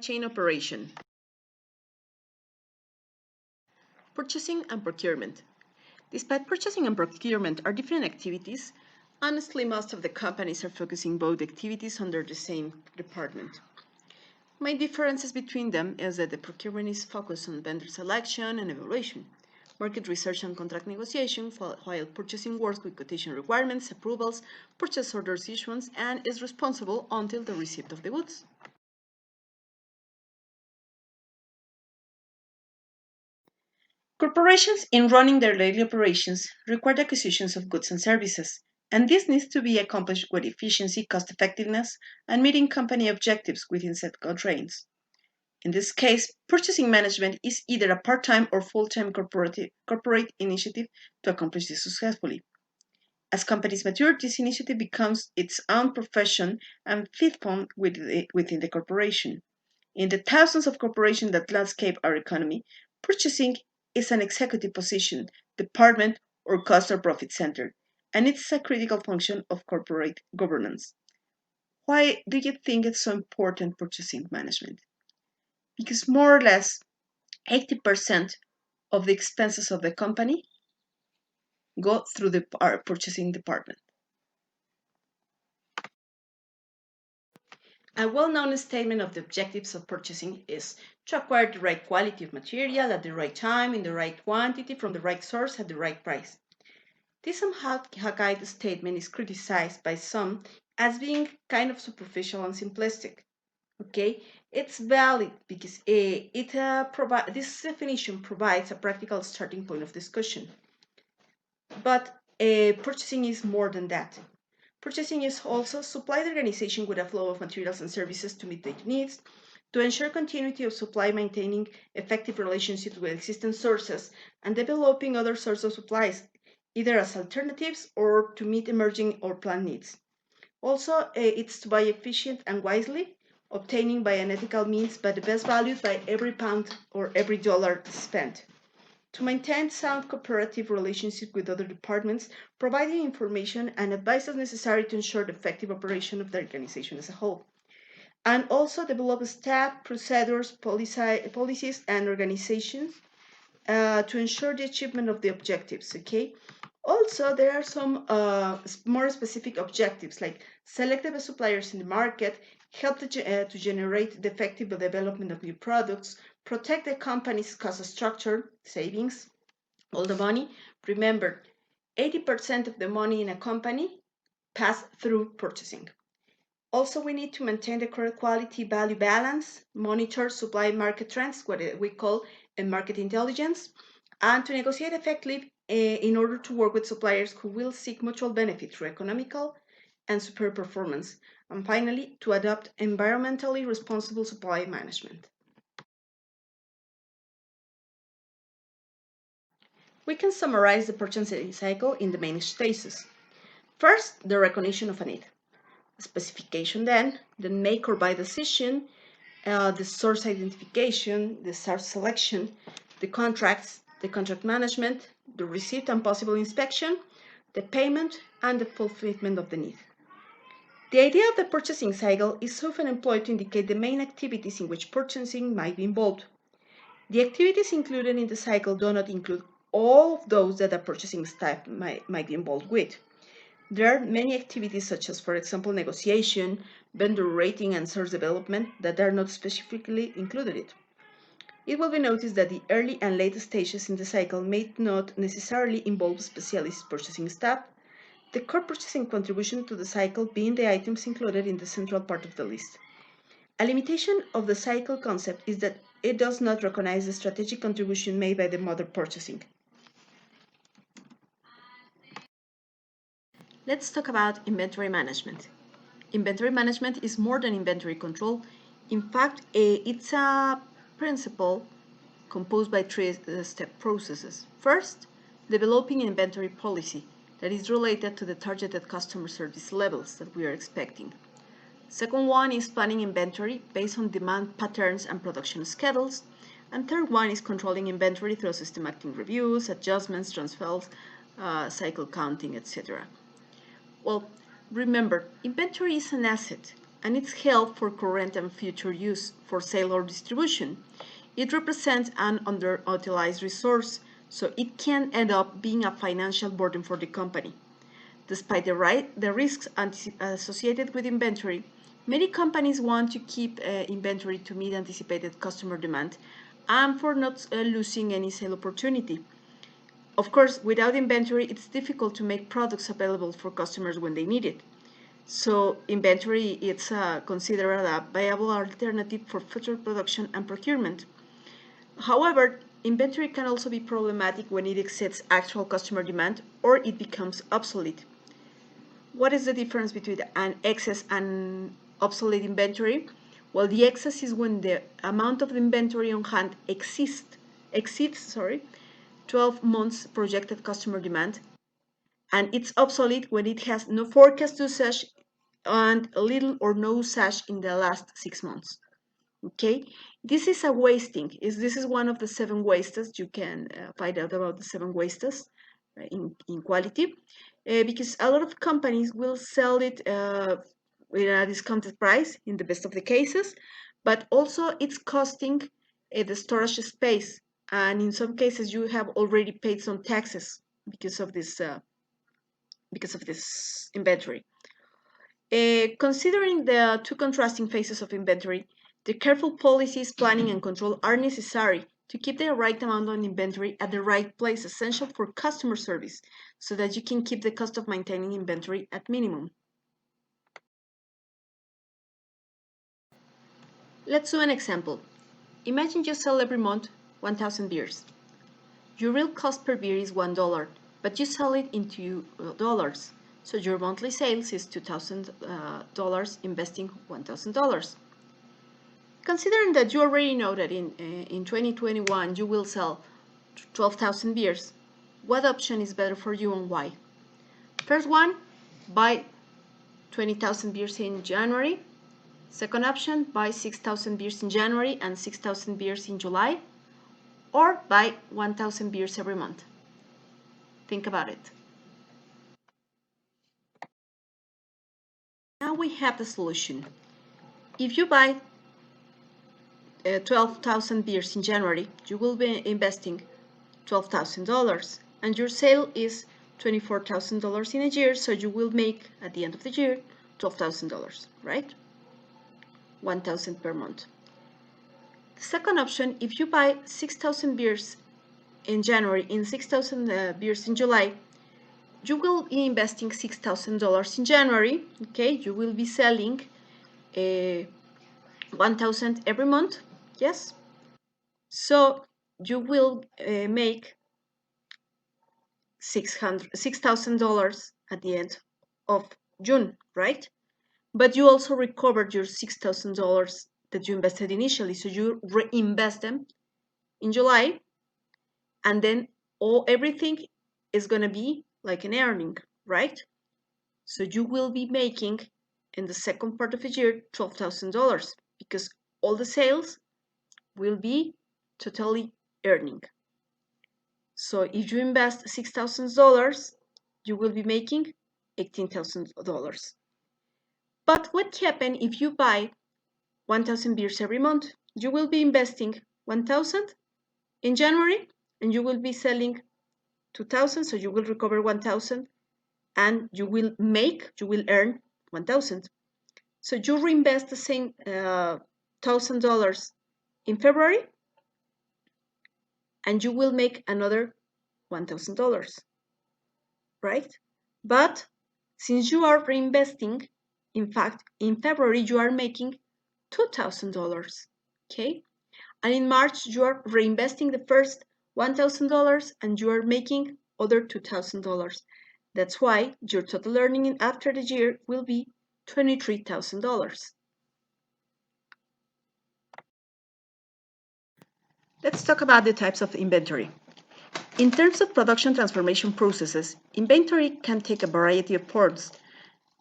chain operation. Purchasing and procurement. Despite purchasing and procurement are different activities, honestly most of the companies are focusing both activities under the same department. Main differences between them is that the procurement is focused on vendor selection and evaluation, market research and contract negotiation, while purchasing works with quotation requirements, approvals, purchase orders issuance, and is responsible until the receipt of the goods. Corporations, in running their daily operations, require the acquisitions of goods and services, and this needs to be accomplished with efficiency, cost effectiveness, and meeting company objectives within set constraints. In this case, purchasing management is either a part-time or full-time corporate initiative to accomplish this successfully. As companies mature, this initiative becomes its own profession and fifth form within the corporation. In the thousands of corporations that landscape our economy, purchasing is an executive position, department, or cost or profit center, and it's a critical function of corporate governance. Why do you think it's so important, purchasing management? Because more or less 80% of the expenses of the company go through the purchasing department. A well-known statement of the objectives of purchasing is to acquire the right quality of material at the right time, in the right quantity, from the right source at the right price. This somehow guide statement is criticized by some as being kind of superficial and simplistic. Okay, it's valid because this definition provides a practical starting point of discussion. But purchasing is more than that. Purchasing is also supply the organization with a flow of materials and services to meet their needs, to ensure continuity of supply, maintaining effective relationships with existing sources, and developing other sources of supplies, either as alternatives or to meet emerging or planned needs. Also, it's to buy efficient and wisely, obtaining by an ethical means, but the best value by every pound or every dollar spent. To maintain sound cooperative relationships with other departments, providing information and advice as necessary to ensure the effective operation of the organization as a whole. And also develop staff, procedures, policies, and organizations to ensure the achievement of the objectives, okay? Also, there are some more specific objectives like select the best suppliers in the market, help to generate the effective development of new products, protect the company's cost structure, savings, all the money. Remember, 80% of the money in a company pass through purchasing. Also, we need to maintain the correct quality value balance, monitor supply market trends, what we call market intelligence, and to negotiate effectively in order to work with suppliers who will seek mutual benefit through economical and superior performance. And finally, to adopt environmentally responsible supply management. We can summarize the purchasing cycle in the main stages. First, the recognition of a need. Specification then, the make or buy decision, the source identification, the source selection, the contracts, the contract management, the receipt and possible inspection, the payment, and the fulfillment of the need. The idea of the purchasing cycle is often employed to indicate the main activities in which purchasing might be involved. The activities included in the cycle do not include all of those that a purchasing staff might be involved with. There are many activities such as, for example, negotiation, vendor rating, and source development that are not specifically included. It will be noticed that the early and late stages in the cycle may not necessarily involve specialist purchasing staff, the core purchasing contribution to the cycle being the items included in the central part of the list. A limitation of the cycle concept is that it does not recognize the strategic contribution made by the mother purchasing. Let's talk about inventory management. Inventory management is more than inventory control. In fact, it's a principle composed by three-step processes. First, developing inventory policy that is related to the targeted customer service levels that we are expecting. Second one is planning inventory based on demand patterns and production schedules. And third one is controlling inventory through systematic reviews, adjustments, transfers, cycle counting, etc. Well, remember, inventory is an asset. and it's held for current and future use for sale or distribution. It represents an underutilized resource, so it can end up being a financial burden for the company. Despite the risks associated with inventory, many companies want to keep inventory to meet anticipated customer demand and for not losing any sale opportunity. Of course, without inventory, it's difficult to make products available for customers when they need it. So inventory is considered a viable alternative for future production and procurement. However, inventory can also be problematic when it exceeds actual customer demand or it becomes obsolete. What is the difference between an excess and obsolete inventory? Well, the excess is when the amount of the inventory on hand exceeds 12 months projected customer demand, and it's obsolete when it has no forecast usage and little or no usage in the last 6 months. Okay, this is a wasting. This is one of the 7 wastes. You can find out about the 7 wastes in quality, because a lot of companies will sell it with a discounted price in the best of the cases, but also it's costing the storage space, and in some cases you have already paid some taxes because of this inventory. Considering the two contrasting phases of inventory, the careful policies, planning, and control are necessary to keep the right amount of inventory at the right place, essential for customer service, so that you can keep the cost of maintaining inventory at minimum. Let's do an example. Imagine you sell every month 1,000 beers. Your real cost per beer is $1, but you sell it into dollars. So your monthly sales is $2,000 investing $1,000. Considering that you already know that in 2021 you will sell 12,000 beers, what option is better for you and why? First one, buy 20,000 beers in January. Second option, buy 6,000 beers in January and 6,000 beers in July, or buy 1,000 beers every month. Think about it. Now we have the solution. If you buy 12,000 beers in January, you will be investing $12,000, and your sale is $24,000 in a year, so you will make at the end of the year $12,000, right? 1,000 per month. The second option, if you buy 6,000 beers in January and 6,000 beers in July, you will be investing $6,000 in January. Okay, you will be selling 1,000 every month. Yes. So you will make $6,000 at the end of June, right? But you also recovered your $6,000 that you invested initially, so you reinvest them in July, and then everything is gonna be like an earning, right? So you will be making in the second part of the year $12,000 because all the sales will be totally earning. So if you invest $6,000, you will be making $18,000. But what happens if you buy 1,000 beers every month? You will be investing 1,000 in January and you will be selling 2,000, so you will recover 1,000 and you will earn 1,000. So you reinvest the same $1,000 in February and you will make another $1,000, right? But since you are reinvesting, in fact, in February you are making $2,000, okay? And in March you are reinvesting the first $1,000 and you are making other $2,000. That's why your total earning after the year will be $23,000. Let's talk about the types of inventory. In terms of production transformation processes, inventory can take a variety of forms.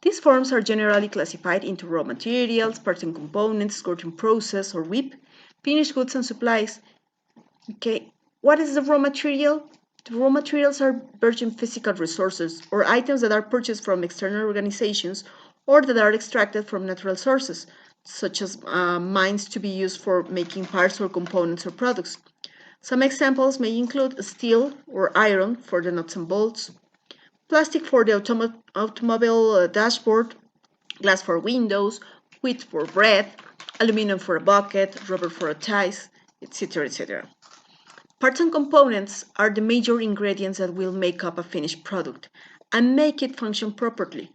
These forms are generally classified into raw materials, parts and components, work in process or WIP, finished goods and supplies. Okay, what is the raw material? The raw materials are virgin physical resources or items that are purchased from external organizations or that are extracted from natural sources, such as mines to be used for making parts or components or products. Some examples may include steel or iron for the nuts and bolts, plastic for the automobile dashboard, glass for windows, wheat for bread, aluminum for a bucket, rubber for a ties, etc. etc. Parts and components are the major ingredients that will make up a finished product and make it function properly.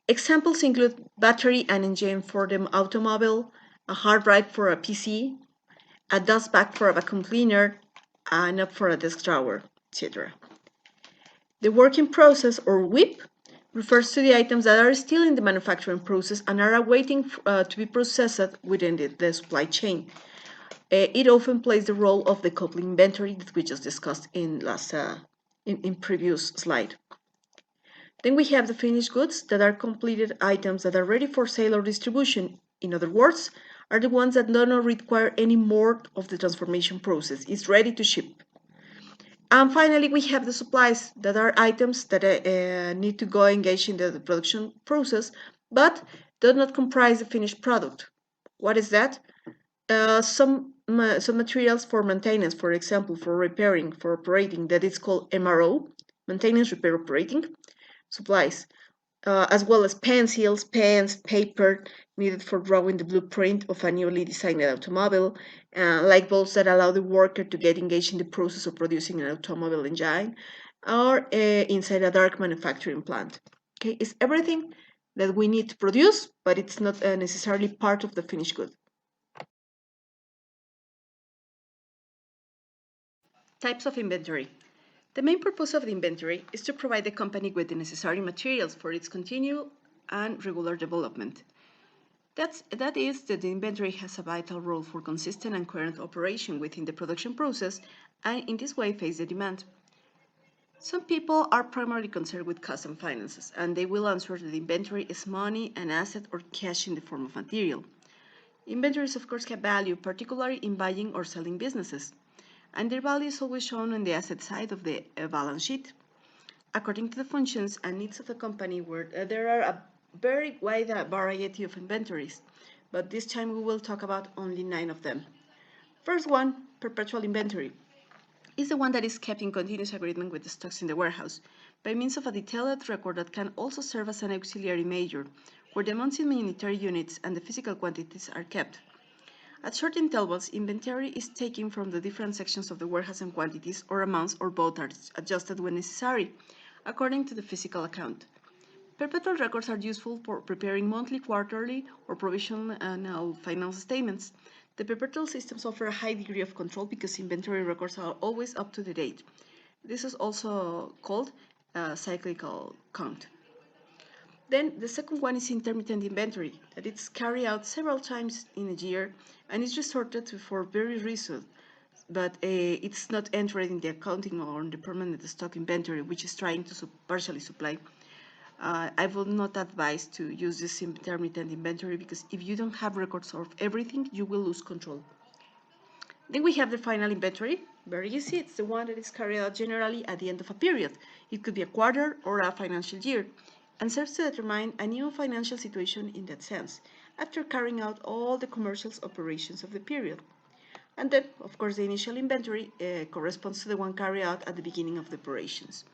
Examples include battery and engine for the automobile, a hard drive for a PC, a dust bag for a vacuum cleaner, a knob for a desk drawer, etc. The working process, or WIP, refers to the items that are still in the manufacturing process and are awaiting to be processed within the supply chain. It often plays the role of the coupling inventory that we just discussed in previous slide. Then we have the finished goods that are completed items that are ready for sale or distribution. In other words, are the ones that do not require any more of the transformation process. It's ready to ship. And finally, we have the supplies that are items that need to go engage in the production process, but do not comprise the finished product. What is that? Some materials for maintenance, for example, for repairing, for operating, that is called MRO, maintenance, repair, operating, supplies, as well as pencils, pens, paper needed for drawing the blueprint of a newly designed automobile, light bulbs that allow the worker to get engaged in the process of producing an automobile engine, or inside a dark manufacturing plant. Okay, it's everything that we need to produce, but it's not necessarily part of the finished good. Types of inventory. The main purpose of the inventory is to provide the company with the necessary materials for its continual and regular development. That is that the inventory has a vital role for consistent and current operation within the production process, and in this way face the demand. Some people are primarily concerned with cost and finances, and they will answer that the inventory is money, an asset, or cash in the form of material. Inventories, of course, have value, particularly in buying or selling businesses, and their value is always shown on the asset side of the balance sheet. According to the functions and needs of the company, where there are a very wide variety of inventories, but this time we will talk about only 9 of them. First one, perpetual inventory, is the one that is kept in continuous agreement with the stocks in the warehouse by means of a detailed record that can also serve as an auxiliary measure, where the amounts in unitary units and the physical quantities are kept. At short intervals, inventory is taken from the different sections of the warehouse, and quantities or amounts or both are adjusted when necessary, according to the physical account. Perpetual records are useful for preparing monthly, quarterly, or provisional financial statements. The perpetual systems offer a high degree of control because inventory records are always up to the date. This is also called cyclical count. Then the second one is intermittent inventory, that it's carried out several times in a year and is resorted to for various reasons, but it's not entered in the accounting or in the permanent stock inventory, which is trying to partially supply. I would not advise to use this intermittent inventory because if you don't have records of everything, you will lose control. Then we have the final inventory. Very easy. It's the one that is carried out generally at the end of a period. It could be a quarter or a financial year, and serves to determine a new financial situation in that sense, after carrying out all the commercial operations of the period. And then, of course, the initial inventory corresponds to the one carried out at the beginning of the operations.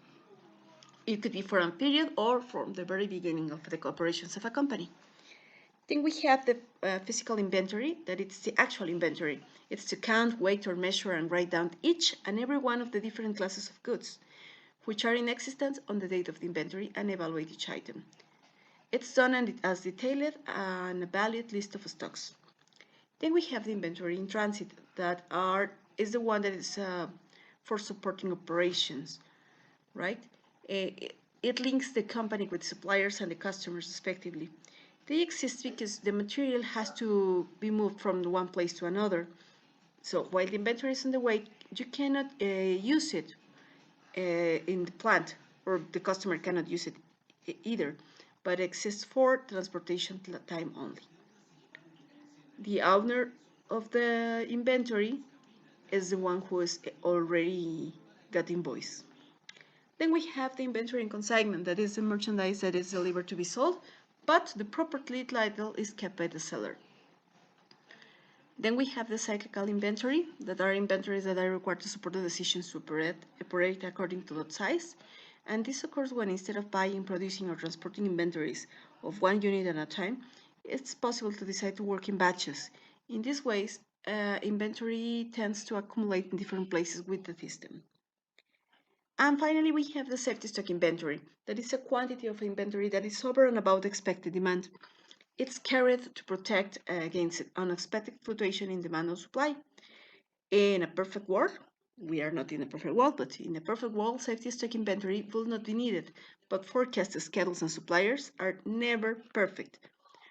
It could be for a period or from the very beginning of the operations of a company. Then we have the physical inventory, that it's the actual inventory. It's to count, weight, or measure and write down each and every one of the different classes of goods, which are in existence on the date of the inventory, and evaluate each item. It's done as detailed and a valid list of stocks. Then we have the inventory in transit, that is the one that is for supporting operations, right? It links the company with suppliers and the customers respectively. They exist because the material has to be moved from one place to another. So while the inventory is on the way, you cannot use it in the plant, or the customer cannot use it either, but exists for transportation time only. The owner of the inventory is the one who is already got invoice. Then we have the inventory in consignment, that is the merchandise that is delivered to be sold, but the property title is kept by the seller. Then we have the cyclical inventory, that are inventories that are required to support the decisions to operate according to lot size. And this occurs when instead of buying, producing, or transporting inventories of one unit at a time, it's possible to decide to work in batches. In these ways, inventory tends to accumulate in different places with the system. And finally, we have the safety stock inventory. That is a quantity of inventory that is over and above the expected demand. It's carried to protect against unexpected fluctuation in demand or supply. In a perfect world, we are not in a perfect world, but in a perfect world, safety stock inventory will not be needed. But forecast schedules and suppliers are never perfect.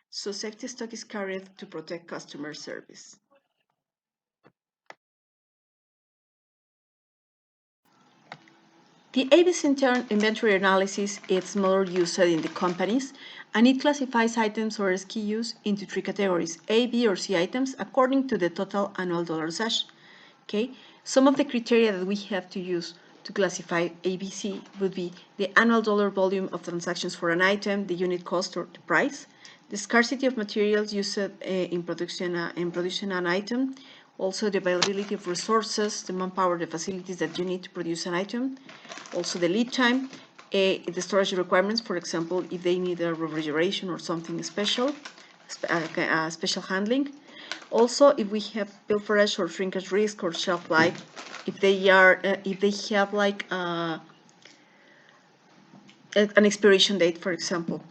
So safety stock is carried to protect customer service. The ABC inventory analysis is more used in the companies, and it classifies items or SKUs into three categories, A, B, or C items, according to the total annual dollar usage. Okay, some of the criteria that we have to use to classify ABC would be the annual dollar volume of transactions for an item, the unit cost or the price, the scarcity of materials used in producing an item, also the availability of resources, the manpower, the facilities that you need to produce an item, also the lead time, the storage requirements, for example, if they need a refrigeration or something special, special handling. Also, if we have pilferage or shrinkage risk or shelf life, if they have like an expiration date, for example.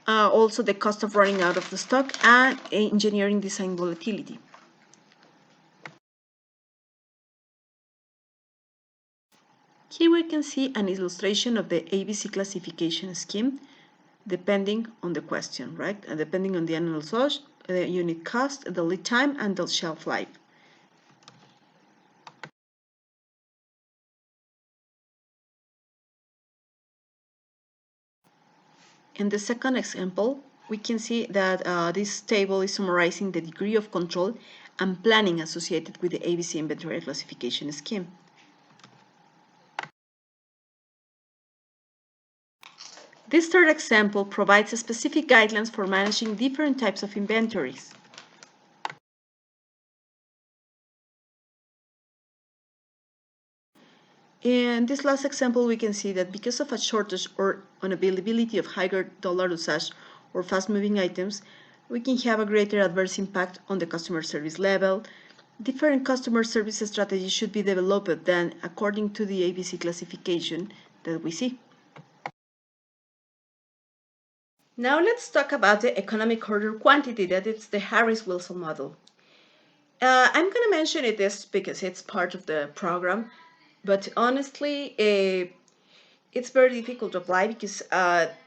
Also, the cost of running out of the stock and engineering design volatility. Here we can see an illustration of the ABC classification scheme depending on the question, right? And depending on the annual source, the unit cost, the lead time, and the shelf life. In the second example, we can see that this table is summarizing the degree of control and planning associated with the ABC inventory classification scheme. This third example provides specific guidelines for managing different types of inventories. In this last example, we can see that because of a shortage or unavailability of higher dollar usage or fast-moving items, we can have a greater adverse impact on the customer service level. Different customer service strategies should be developed then according to the ABC classification that we see. Now let's talk about the economic order quantity, that it's the Harris-Wilson model. I'm going to mention it this because it's part of the program, but honestly, it's very difficult to apply because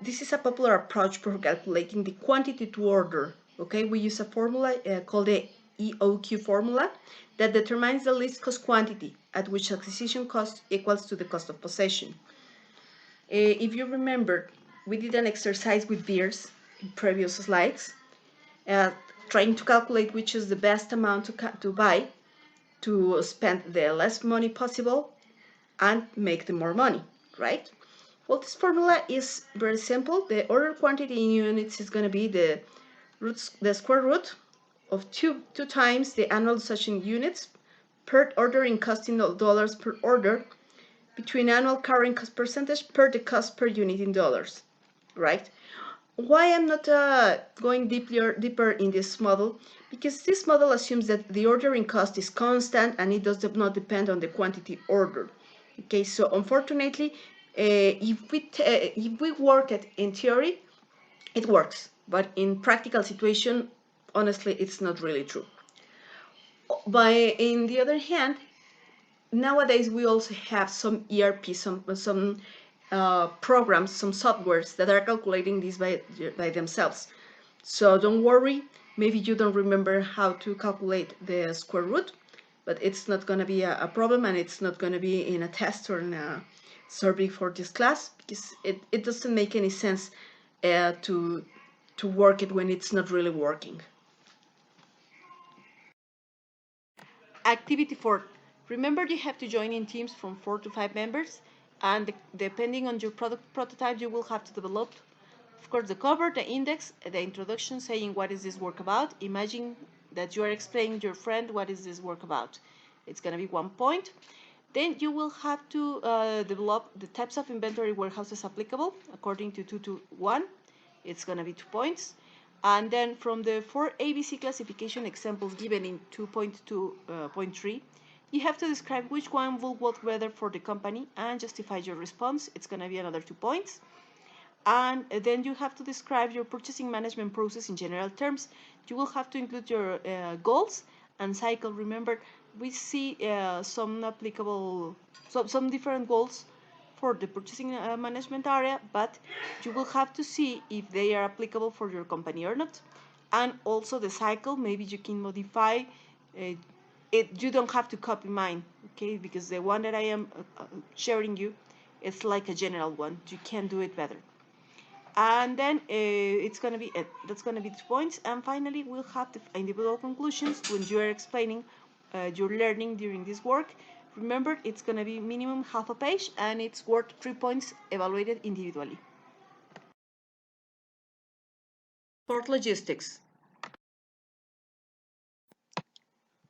this is a popular approach for calculating the quantity to order. Okay, we use a formula called the EOQ formula that determines the least cost quantity at which acquisition cost equals to the cost of possession. If you remember, we did an exercise with beers in previous slides, uh, trying to calculate which is the best amount to buy to spend the less money possible and make the more money, right? Well, this formula is very simple. The order quantity in units is going to be the square root of two times the annual usage in units per order in cost in dollars per order between annual carrying cost percentage per the cost per unit in dollars, right? Why I'm not going deeper in this model? Because this model assumes that the ordering cost is constant and it does not depend on the quantity ordered. Okay, so unfortunately, if we work at in theory, it works, but in practical situation, honestly, it's not really true. But in the other hand, nowadays we also have some ERP, some programs, some softwares that are calculating this by themselves. So don't worry, maybe you don't remember how to calculate the square root, but it's not going to be a problem, and it's not going to be in a test or in a survey for this class, because it doesn't make any sense to work it when it's not really working. Activity 4. Remember, you have to join in teams from 4 to 5 members, and depending on your product prototype, you will have to develop Of course, the cover, the index, the introduction saying what is this work about. Imagine that you are explaining to your friend what is this work about. It's going to be 1 point. Then you will have to develop the types of inventory warehouses applicable according to 221. It's going to be 2 points. And then from the 4 ABC classification examples given in 2.2.3, you have to describe which one will work better for the company and justify your response. It's going to be another 2 points. And then you have to describe your purchasing management process in general terms. You will have to include your goals and cycle. Remember, we see some applicable, some different goals for the purchasing management area, but you will have to see if they are applicable for your company or not. And also the cycle, maybe you can modify it. You don't have to copy mine, okay? Because the one that I am sharing you, it's like a general one. You can do it better. And then it's going to be that's going to be 2 points. And finally, we'll have the individual conclusions when you are explaining your learning during this work. Remember, it's going to be minimum half a page, and it's worth 3 points evaluated individually. Port logistics.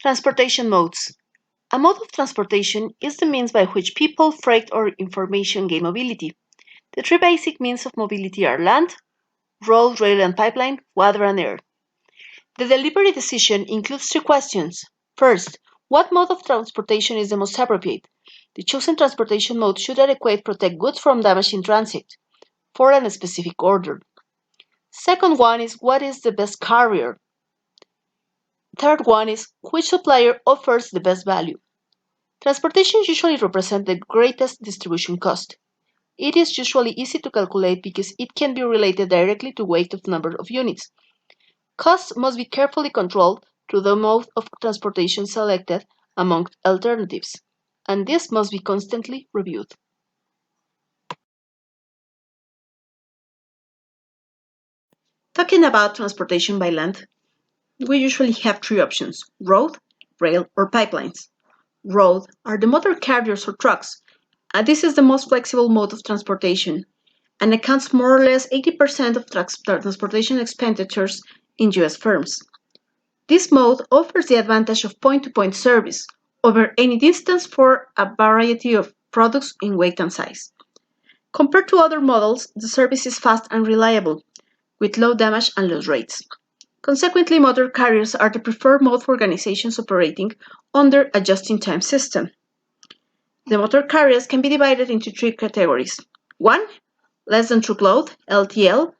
Transportation modes. A mode of transportation is the means by which people, freight, or information gain mobility. The three basic means of mobility are land, road, rail, and pipeline, water, and air. The delivery decision includes three questions. First, what mode of transportation is the most appropriate? The chosen transportation mode should adequately protect goods from damage in transit for a specific order. Second one is what is the best carrier? Third one is which supplier offers the best value? Transportation usually represents the greatest distribution cost. It is usually easy to calculate because it can be related directly to weight of number of units. Costs must be carefully controlled through the mode of transportation selected among alternatives, and this must be constantly reviewed. Talking about transportation by land, we usually have three options: road, rail, or pipelines. Road are the motor carriers or trucks, and this is the most flexible mode of transportation and accounts more or less 80% of transportation expenditures in US firms. This mode offers the advantage of point-to-point service over any distance for a variety of products in weight and size. Compared to other models, the service is fast and reliable, with low damage and loss rates. Consequently, motor carriers are the preferred mode for organizations operating under a just-in-time system. The motor carriers can be divided into three categories. One, less than truckload, LTL,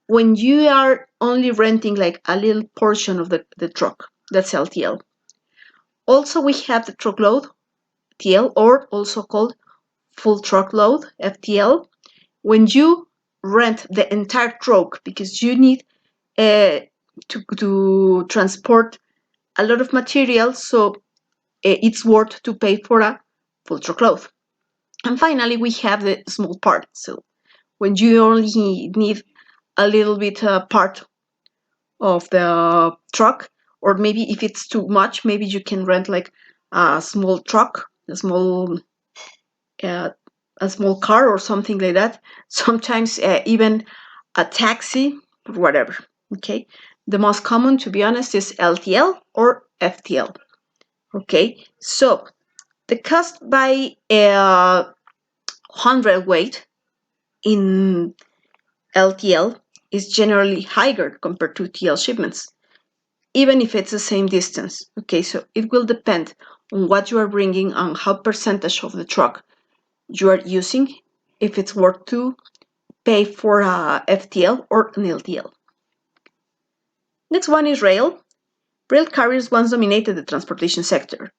when you are only renting like a little portion of the truck. That's LTL. Also, we have the truckload, TL, or also called full truckload, FTL, when you rent the entire truck because you need to transport a lot of material, so it's worth to pay for a full truckload. And finally, we have the small part. So when you only need a little bit part of the truck, or maybe if it's too much, maybe you can rent like a small truck, uh, a small car or something like that. Sometimes even a taxi or whatever. Okay, the most common, to be honest, is LTL or FTL. Okay, so the cost by hundredweight in LTL is generally higher compared to TL shipments, even if it's the same distance. Okay, so it will depend on what you are bringing and how percentage of the truck you are using, if it's worth to pay for a FTL or an LTL. Next one is rail. Rail carriers once dominated the transportation sector,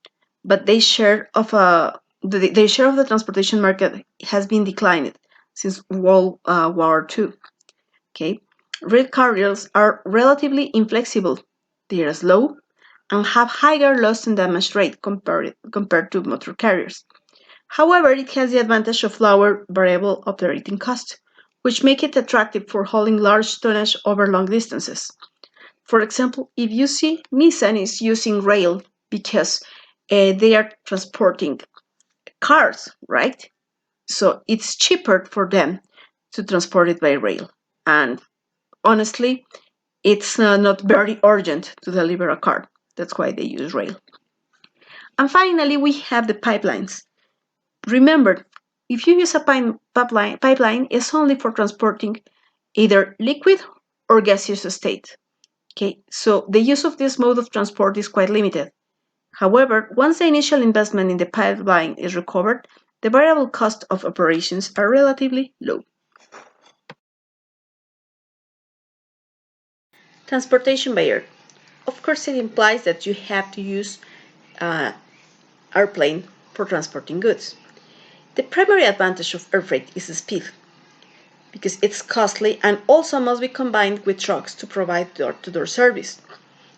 but their share of the transportation market has been declined since World War II. Okay, rail carriers are relatively inflexible. They are slow and have higher loss and damage rate compared to motor carriers. However, it has the advantage of lower variable operating cost, which make it attractive for hauling large tonnage over long distances. For example, if you see Nissan is using rail because they are transporting cars, right? So it's cheaper for them to transport it by rail. and honestly, it's not very urgent to deliver a car. That's why they use rail. And finally, we have the pipelines. Remember, if you use a pipeline, it's only for transporting either liquid or gaseous state. Okay, so the use of this mode of transport is quite limited. However, once the initial investment in the pipeline is recovered, the variable cost of operations are relatively low. Transportation by air. Of course, it implies that you have to use uh, airplane for transporting goods. The primary advantage of air freight is speed, because it's costly and also must be combined with trucks to provide door-to-door service.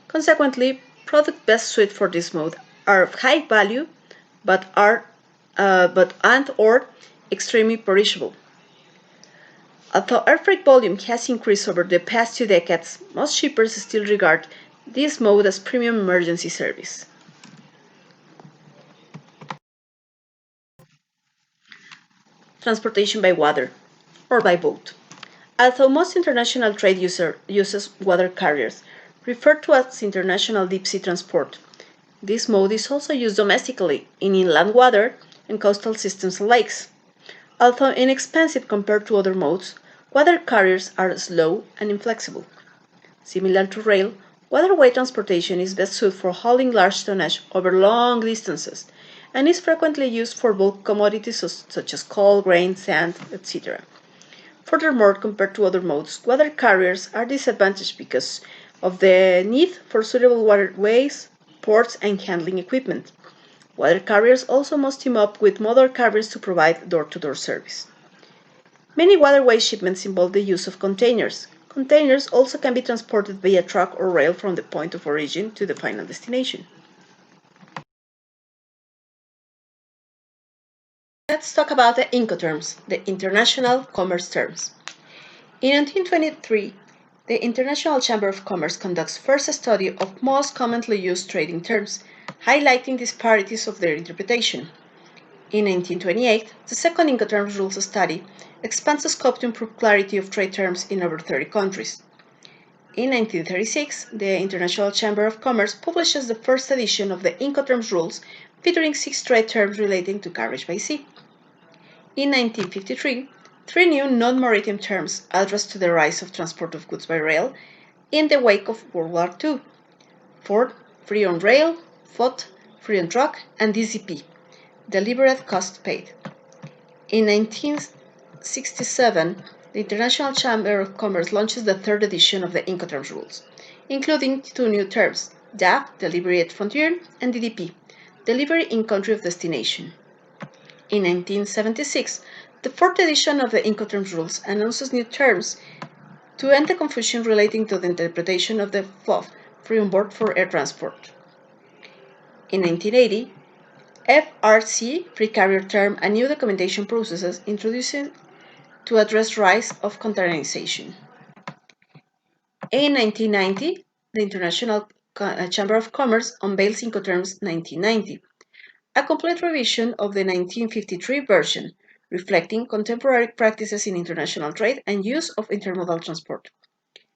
Consequently, products best suited for this mode are of high value, but or extremely perishable. Although air freight volume has increased over the past 2 decades, most shippers still regard this mode as premium emergency service. Transportation by water or by boat. Although most international trade uses water carriers, referred to as international deep sea transport, this mode is also used domestically in inland water and coastal systems and lakes. Although inexpensive compared to other modes, water carriers are slow and inflexible. Similar to rail, waterway transportation is best suited for hauling large tonnage over long distances and is frequently used for bulk commodities such as coal, grain, sand, etc. Furthermore, compared to other modes, water carriers are disadvantaged because of the need for suitable waterways, ports, and handling equipment. Water carriers also must team up with motor carriers to provide door-to-door service. Many waterway shipments involve the use of containers. Containers also can be transported via truck or rail from the point of origin to the final destination. Let's talk about the Incoterms, the international commerce terms. In 1923, the International Chamber of Commerce conducts first study of most commonly used trading terms, highlighting disparities of their interpretation. In 1928, the second Incoterms Rules study expands the scope to improve clarity of trade terms in over 30 countries. In 1936, the International Chamber of Commerce publishes the first edition of the Incoterms Rules, featuring 6 trade terms relating to carriage by sea. In 1953, 3 new non-maritime terms addressed to the rise of transport of goods by rail in the wake of World War II: FORT, free on rail, FOT, free on truck, and DCP, deliberate cost paid. In 1967, the International Chamber of Commerce launches the third edition of the Incoterms Rules, including 2 new terms: DAF, delivery at frontier, and DDP, delivery in country of destination. In 1976, the fourth edition of the Incoterms Rules announces new terms to end the confusion relating to the interpretation of the FOF, free on board for air transport. In 1980, FRC, free carrier term, and new documentation processes introduced to address rise of containerization. In 1990, the International Chamber of Commerce unveils Incoterms 1990, a complete revision of the 1953 version, reflecting contemporary practices in international trade and use of intermodal transport.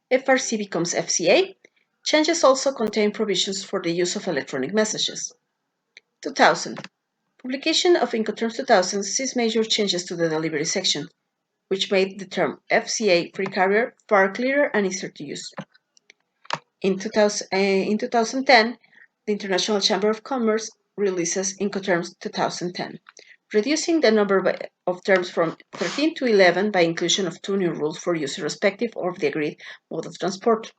FRC becomes FCA. Changes also contain provisions for the use of electronic messages. 2000. Publication of Incoterms 2000 sees major changes to the delivery section, which made the term FCA free carrier far clearer and easier to use. In 2010, the International Chamber of Commerce releases Incoterms 2010, reducing the number of terms from 13 to 11 by inclusion of 2 new rules for use irrespective of the agreed mode of transport.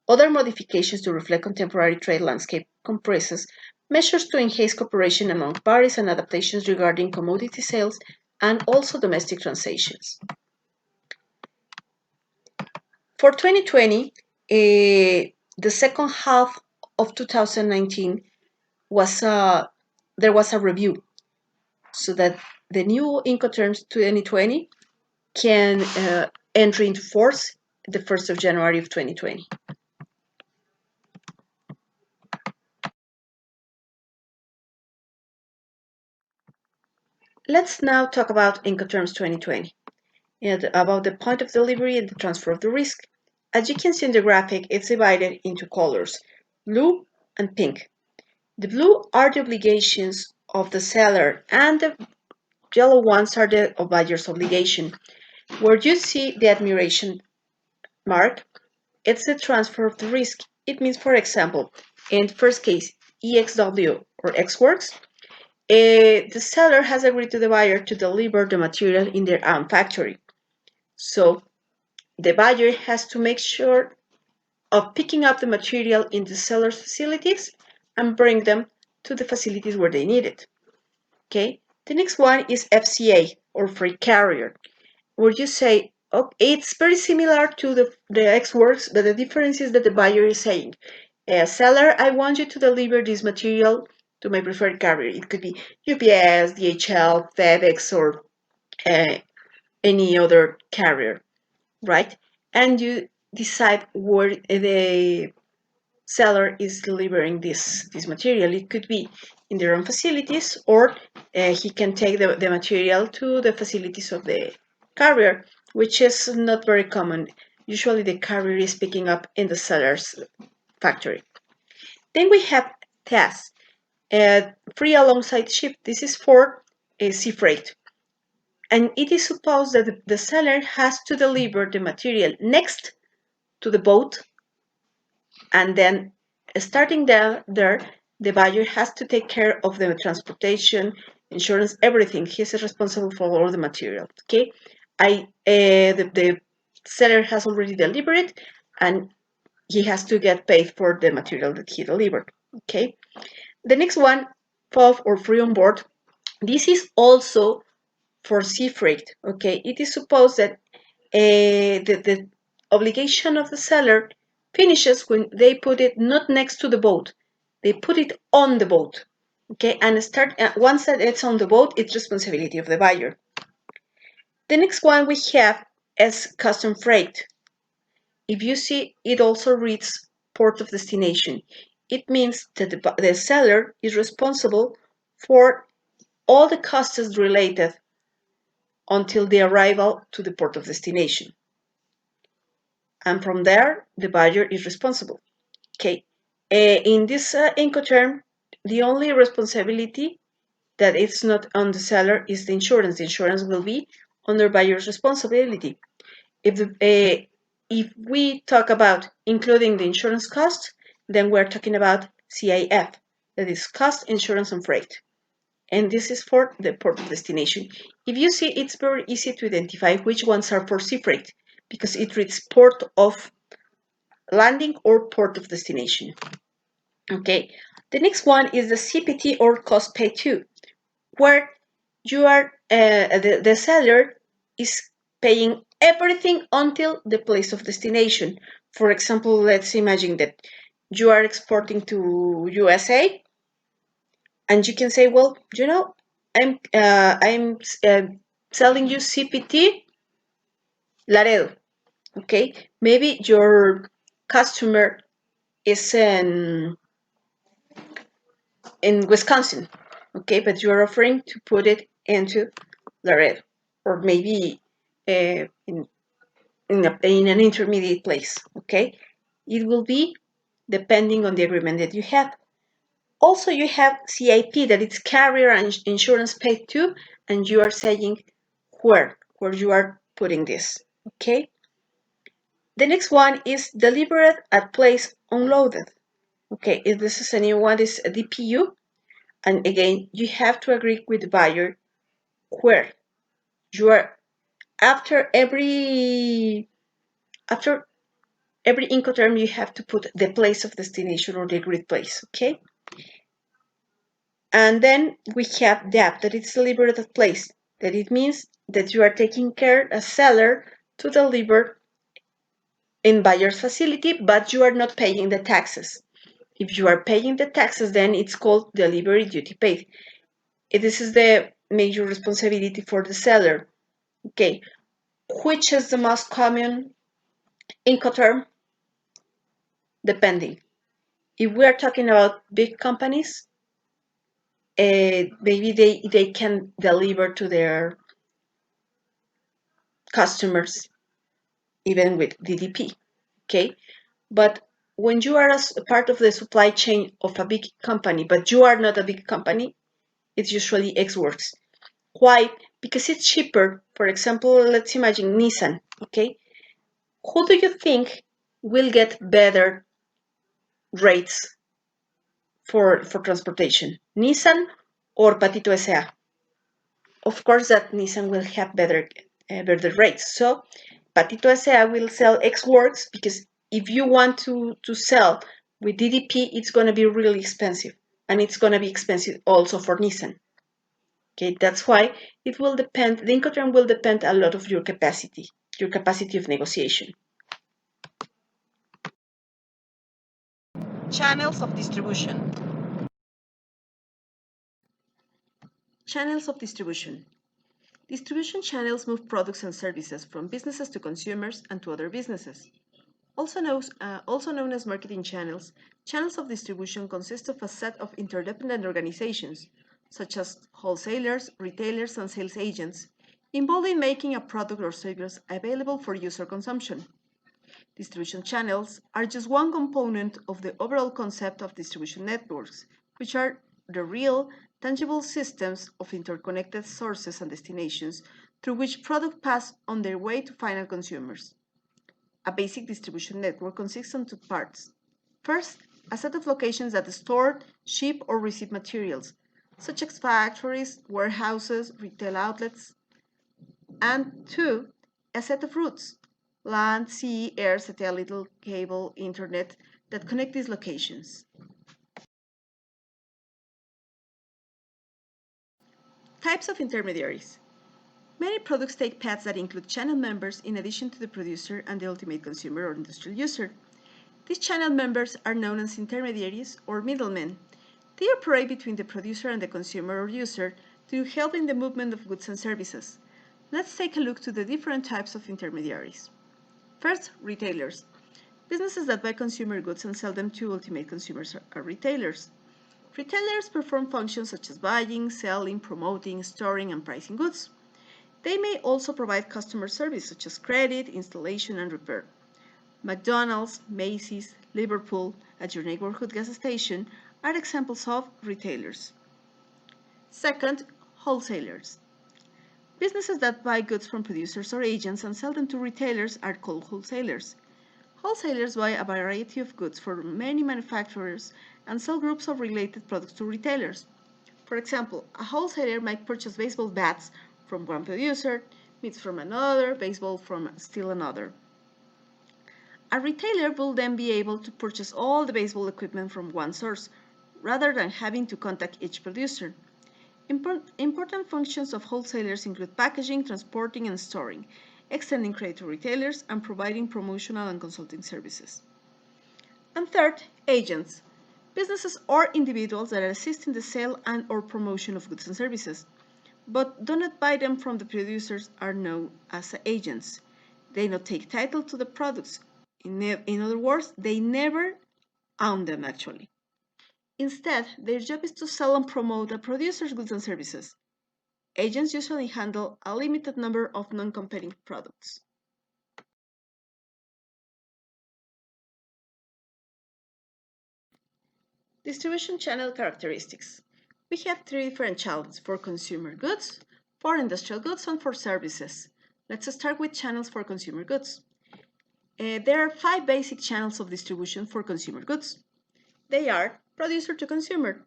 Other modifications to reflect contemporary trade landscape comprises measures to enhance cooperation among parties and adaptations regarding commodity sales and also domestic transactions. For 2020, the second half of 2019 there was a review so that the new Incoterms 2020 can enter into force the 1st of January of 2020. Let's now talk about Incoterms 2020. and about the point of delivery and the transfer of the risk. As you can see in the graphic, it's divided into colors, blue and pink. The blue are the obligations of the seller and the yellow ones are the buyer's obligation. Where you see the admiration mark, it's the transfer of the risk. It means, for example, in the first case, EXW or XWorks, the seller has agreed to the buyer to deliver the material in their own factory. So the buyer has to make sure of picking up the material in the seller's facilities and bring them to the facilities where they need it. Okay. The next one is FCA or freight carrier, where you say, oh, it's very similar to the X works, but the difference is that the buyer is saying, seller, I want you to deliver this material to my preferred carrier. It could be UPS, DHL, FedEx, or any other carrier, right? And you decide where the seller is delivering this material. It could be in their own facilities, or he can take the material to the facilities of the carrier, which is not very common. Usually the carrier is picking up in the seller's factory. Then we have TAS, free alongside ship. This is for sea freight. And it is supposed that the seller has to deliver the material next to the boat, and then starting there, the buyer has to take care of the transportation, insurance, everything. He's responsible for all the material. Okay, the seller has already delivered it, and he has to get paid for the material that he delivered. Okay, the next one, FOB or free on board. This is also for sea freight. Okay, it is supposed that the obligation of the seller finishes when they put it not next to the boat, they put it on the boat. Okay, and once that it's on the boat, it's responsibility of the buyer. The next one we have is custom freight. If you see, it also reads port of destination. It means that the seller is responsible for all the costs related until the arrival to the port of destination. And from there, the buyer is responsible. Okay. In this Incoterm, the only responsibility that it's not on the seller is the insurance. The insurance will be under buyer's responsibility. If we talk about including the insurance cost, then we're talking about CIF, that is cost, insurance, and freight. And this is for the port of destination. If you see, it's very easy to identify which ones are for sea freight because it reads port of landing or port of destination. Okay, the next one is the CPT or cost paid to, where you are the seller is paying everything until the place of destination. For example, let's imagine that you are exporting to USA, and you can say, well, I'm selling you CPT Laredo. Okay, maybe your customer is in Wisconsin, okay, but you're offering to put it into Laredo, or maybe in an intermediate place, okay? It will be depending on the agreement that you have. Also, you have CIP, that it's carrier and insurance paid to, and you are saying where you are putting this, okay? The next one is delivered at place unloaded. Okay, if this is a new one, is a DPU, and again, you have to agree with the buyer where you are after every Incoterm, you have to put the place of destination or the agreed place, okay? And then we have that it's delivered at place. That it means that you are taking care as seller to deliver in buyer's facility, but you are not paying the taxes. If you are paying the taxes, then it's called delivery duty paid. This is the major responsibility for the seller. Okay, which is the most common Incoterm? Depending. If we are talking about big companies, maybe they can deliver to their customers, even with DDP. Okay, but when you are a part of the supply chain of a big company, but you are not a big company, it's usually X works. Why? Because it's cheaper. For example, let's imagine Nissan. Okay, who do you think will get better rates for transportation? Nissan or Patito SA? Of course, that Nissan will have better rates. So Patito SA will sell X works because if you want to sell with DDP, it's going to be really expensive, and it's going to be expensive also for Nissan. Okay, that's why it will depend. The Incoterm will depend a lot of your capacity of negotiation. Channels of distribution. Channels of distribution. Distribution channels move products and services from businesses to consumers and to other businesses. Also known as marketing channels, channels of distribution consist of a set of interdependent organizations, such as wholesalers, retailers, and sales agents, involved in making a product or service available for user consumption. Distribution channels are just one component of the overall concept of distribution networks, which are the real, tangible systems of interconnected sources and destinations through which products pass on their way to final consumers. A basic distribution network consists of two parts. First, a set of locations that store, ship, or receive materials, such as factories, warehouses, retail outlets. And two, a set of routes, land, sea, air, satellite, cable, internet, that connect these locations. Types of intermediaries. Many products take paths that include channel members in addition to the producer and the ultimate consumer or industrial user. These channel members are known as intermediaries or middlemen. They operate between the producer and the consumer or user to help in the movement of goods and services. Let's take a look to the different types of intermediaries. First, retailers. Businesses that buy consumer goods and sell them to ultimate consumers are retailers. Retailers perform functions such as buying, selling, promoting, storing, and pricing goods. They may also provide customer service such as credit, installation, and repair. McDonald's, Macy's, Liverpool, at your neighborhood gas station are examples of retailers. Second, wholesalers. Businesses that buy goods from producers or agents and sell them to retailers are called wholesalers. Wholesalers buy a variety of goods from many manufacturers and sell groups of related products to retailers. For example, a wholesaler might purchase baseball bats from one producer, mitts from another, baseball from still another. A retailer will then be able to purchase all the baseball equipment from one source, rather than having to contact each producer. Important functions of wholesalers include packaging, transporting, and storing, extending credit to retailers, and providing promotional and consulting services. And third, agents. Businesses or individuals that assist in the sale and or promotion of goods and services, but do not buy them from the producers are known as agents. They don't take title to the products. In other words, they never own them actually. Instead, their job is to sell and promote a producer's goods and services. Agents usually handle a limited number of non-competing products. Distribution channel characteristics. We have three different channels: for consumer goods, for industrial goods, and for services. Let's start with channels for consumer goods. There are five basic channels of distribution for consumer goods. They are producer to consumer.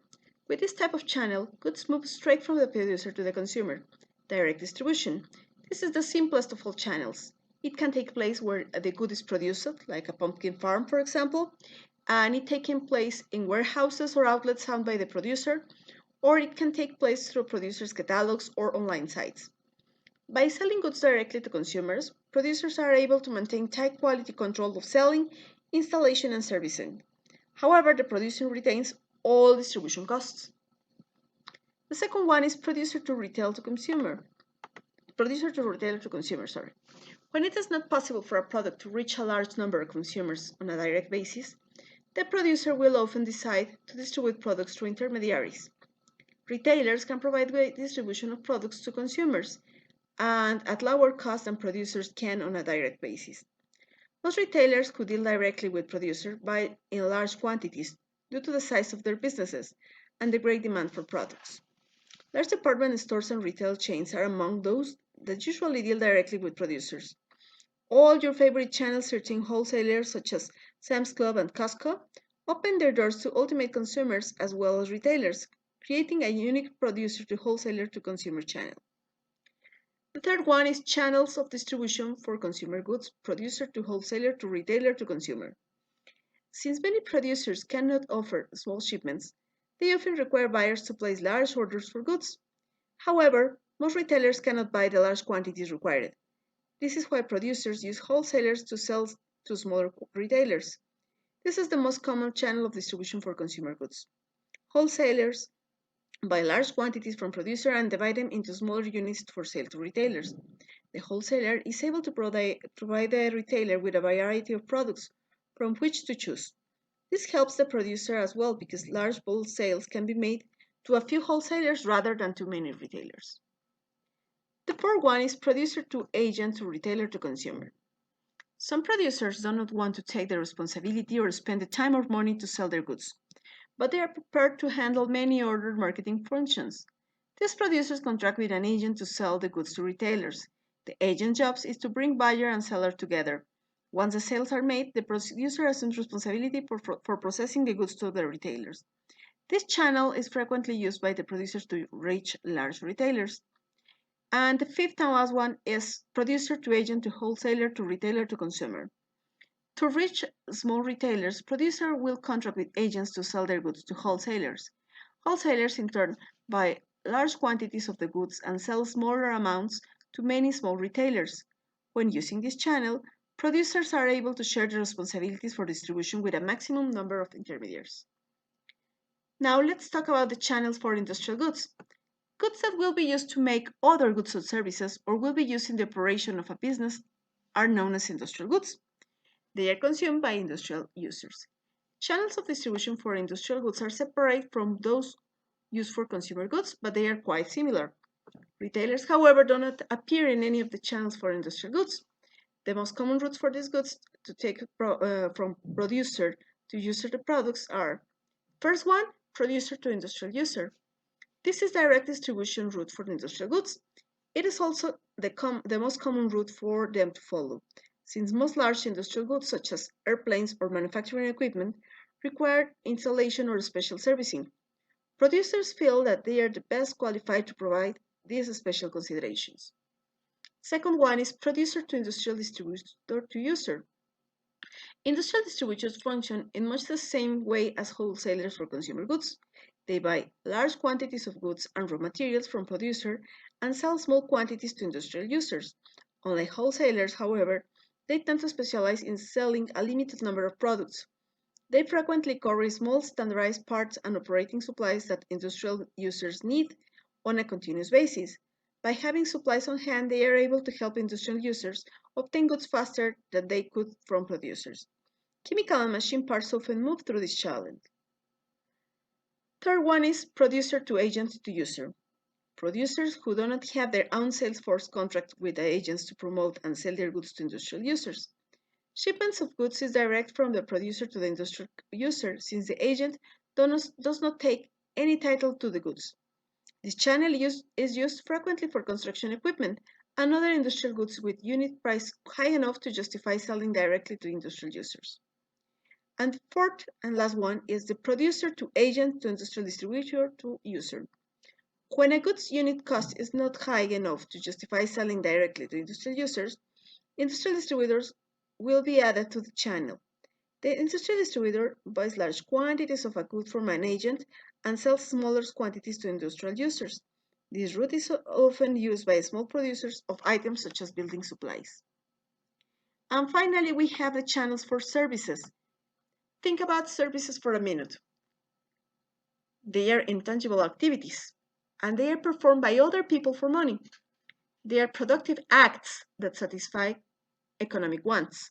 With this type of channel, goods move straight from the producer to the consumer. Direct distribution. This is the simplest of all channels. It can take place where the good is produced, like a pumpkin farm, for example, and it taking place in warehouses or outlets owned by the producer, or it can take place through producers' catalogs or online sites. By selling goods directly to consumers, producers are able to maintain tight quality control of selling, installation, and servicing. However, the producer retains all distribution costs. The second one is producer to retail to consumer. Producer to retailer to consumer, sorry. When it is not possible for a product to reach a large number of consumers on a direct basis, the producer will often decide to distribute products through intermediaries. Retailers can provide great distribution of products to consumers. and at lower cost than producers can on a direct basis. Most retailers who deal directly with producers buy in large quantities due to the size of their businesses and the great demand for products. Large department stores and retail chains are among those that usually deal directly with producers. All your favorite channel searching wholesalers such as Sam's Club and Costco open their doors to ultimate consumers as well as retailers, creating a unique producer to wholesaler to consumer channel. The third one is channels of distribution for consumer goods, producer to wholesaler to retailer to consumer. Since many producers cannot offer small shipments, they often require buyers to place large orders for goods. However, most retailers cannot buy the large quantities required. This is why producers use wholesalers to sell to smaller retailers. This is the most common channel of distribution for consumer goods. Wholesalers buy large quantities from producers and divide them into smaller units for sale to retailers. The wholesaler is able to provide the retailer with a variety of products from which to choose. This helps the producer as well because large bulk sales can be made to a few wholesalers rather than to many retailers. The fourth one is producer to agent to retailer to consumer. Some producers do not want to take the responsibility or spend the time or money to sell their goods, but they are prepared to handle many other marketing functions. These producers contract with an agent to sell the goods to retailers. The agent's job is to bring buyer and seller together. Once the sales are made, the producer assumes responsibility for processing the goods to the retailers. This channel is frequently used by the producers to reach large retailers. And the fifth and last one is producer to agent to wholesaler to retailer to consumer. To reach small retailers, producer will contract with agents to sell their goods to wholesalers. Wholesalers in turn buy large quantities of the goods and sell smaller amounts to many small retailers. When using this channel, producers are able to share the responsibilities for distribution with a maximum number of intermediaries. Now let's talk about the channels for industrial goods. Goods that will be used to make other goods or services or will be used in the operation of a business are known as industrial goods. They are consumed by industrial users. Channels of distribution for industrial goods are separate from those used for consumer goods, but they are quite similar. Retailers, however, do not appear in any of the channels for industrial goods. The most common routes for these goods to take from producer to user the products are: first one, producer to industrial user. This is direct distribution route for industrial goods. It is also the most common route for them to follow, since most large industrial goods, such as airplanes or manufacturing equipment, require installation or special servicing. Producers feel that they are the best qualified to provide these special considerations. Second one is producer to industrial distributor to user. Industrial distributors function in much the same way as wholesalers for consumer goods. They buy large quantities of goods and raw materials from producers and sell small quantities to industrial users. Unlike wholesalers, however, they tend to specialize in selling a limited number of products. They frequently carry small standardized parts and operating supplies that industrial users need on a continuous basis. By having supplies on hand, they are able to help industrial users obtain goods faster than they could from producers. Chemical and machine parts often move through this channel. Third one is producer to agent to user. Producers who do not have their own sales force contract with the agents to promote and sell their goods to industrial users. Shipments of goods is direct from the producer to the industrial user since the agent does not take any title to the goods. This channel is used frequently for construction equipment and other industrial goods with unit price high enough to justify selling directly to industrial users. And fourth and last one is the producer to agent to industrial distributor to user. When a goods unit cost is not high enough to justify selling directly to industrial users, industrial distributors will be added to the channel. The industrial distributor buys large quantities of a good from an agent and sells smaller quantities to industrial users. This route is often used by small producers of items such as building supplies. And finally, we have the channels for services. Think about services for a minute. They are intangible activities, and they are performed by other people for money. They are productive acts that satisfy economic wants.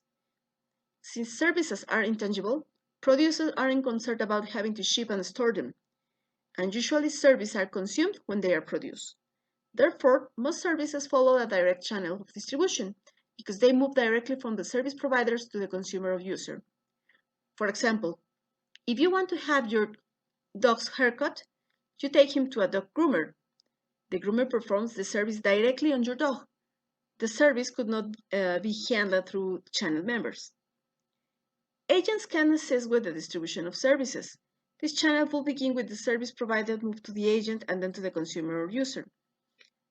Since services are intangible, producers aren't concerned about having to ship and store them, and usually services are consumed when they are produced. Therefore, most services follow a direct channel of distribution because they move directly from the service providers to the consumer or user. For example, if you want to have your dog's haircut, you take him to a dog groomer. The groomer performs the service directly on your dog. The service could not be handled through channel members. Agents can assist with the distribution of services. This channel will begin with the service provided moved to the agent and then to the consumer or user.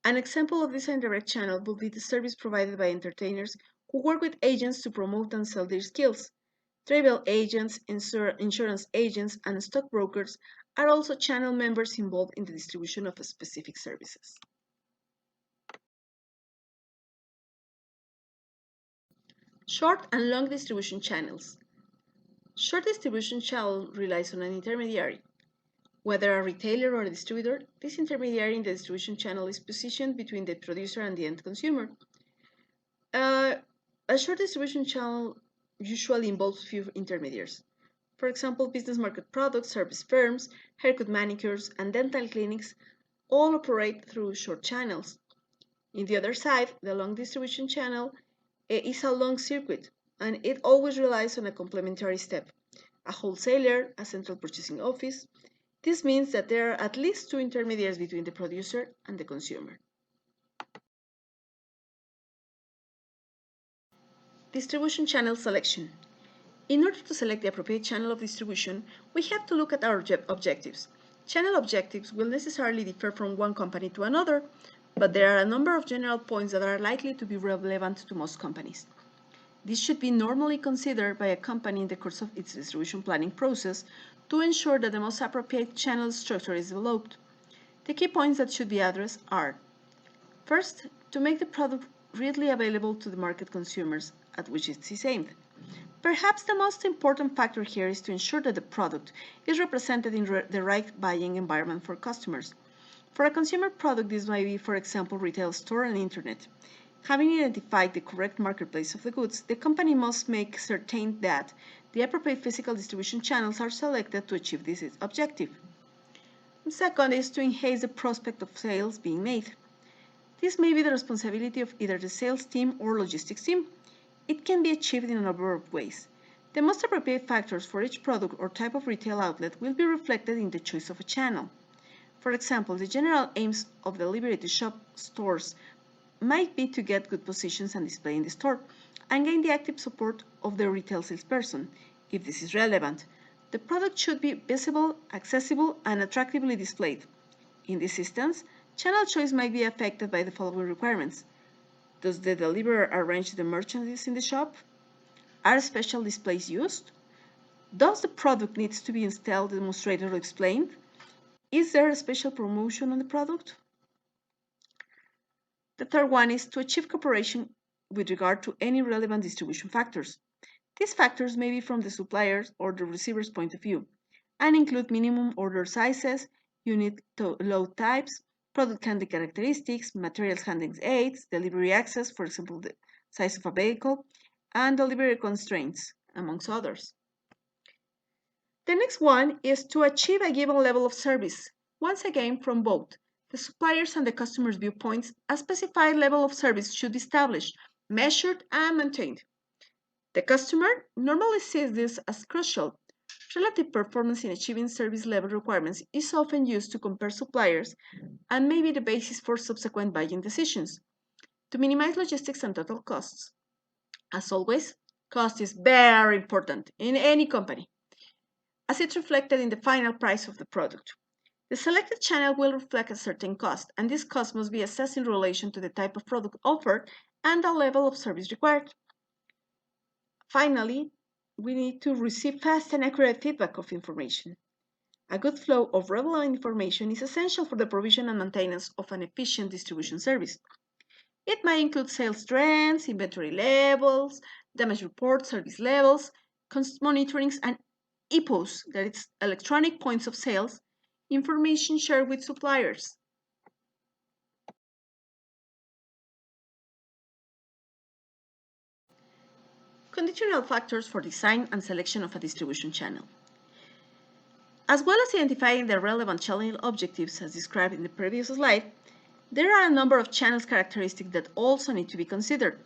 An example of this indirect channel will be the service provided by entertainers who work with agents to promote and sell their skills. Travel agents, insurance agents, and stockbrokers are also channel members involved in the distribution of specific services. Short and long distribution channels. Short distribution channel relies on an intermediary. Whether a retailer or a distributor, this intermediary in the distribution channel is positioned between the producer and the end consumer. Uh, a short distribution channel usually involves few intermediaries. For example, business market products, service firms, haircut manicures, and dental clinics all operate through short channels. In the other side, the long distribution channel is a long circuit, and it always relies on a complementary step, a wholesaler, a central purchasing office. This means that there are at least two intermediaries between the producer and the consumer. Distribution channel selection. In order to select the appropriate channel of distribution, we have to look at our objectives. Channel objectives will necessarily differ from one company to another, but there are a number of general points that are likely to be relevant to most companies. This should be normally considered by a company in the course of its distribution planning process to ensure that the most appropriate channel structure is developed. The key points that should be addressed are: first, to make the product readily available to the market consumers at which it is aimed. Perhaps the most important factor here is to ensure that the product is represented in the right buying environment for customers. For a consumer product, this might be, for example, retail store and internet. Having identified the correct marketplace of the goods, the company must make certain that the appropriate physical distribution channels are selected to achieve this objective. And second is to enhance the prospect of sales being made. This may be the responsibility of either the sales team or logistics team. It can be achieved in a number of ways. The most appropriate factors for each product or type of retail outlet will be reflected in the choice of a channel. For example, the general aims of the Liberty Shop stores might be to get good positions and display in the store, and gain the active support of the retail salesperson, if this is relevant. The product should be visible, accessible, and attractively displayed. In this instance, channel choice might be affected by the following requirements. Does the deliverer arrange the merchandise in the shop? Are special displays used? Does the product needs to be installed, demonstrated, or explained? Is there a special promotion on the product? The third one is to achieve cooperation with regard to any relevant distribution factors. These factors may be from the supplier's or the receiver's point of view and include minimum order sizes, unit load types, product handling characteristics, materials handling aids, delivery access, for example, the size of a vehicle, and delivery constraints, amongst others. The next one is to achieve a given level of service. Once again, from both the suppliers and the customer's viewpoints, a specified level of service should be established, measured, and maintained. The customer normally sees this as crucial. Relative performance in achieving service level requirements is often used to compare suppliers and may be the basis for subsequent buying decisions. To minimize logistics and total costs. As always, cost is very important in any company, as it's reflected in the final price of the product. The selected channel will reflect a certain cost, and this cost must be assessed in relation to the type of product offered and the level of service required. Finally, we need to receive fast and accurate feedback of information. A good flow of relevant information is essential for the provision and maintenance of an efficient distribution service. It might include sales trends, inventory levels, damage reports, service levels, monitorings, and EPOS, that is electronic points of sales, information shared with suppliers. Conditional factors for design and selection of a distribution channel. As well as identifying the relevant channel objectives as described in the previous slide, There are a number of channels characteristics that also need to be considered.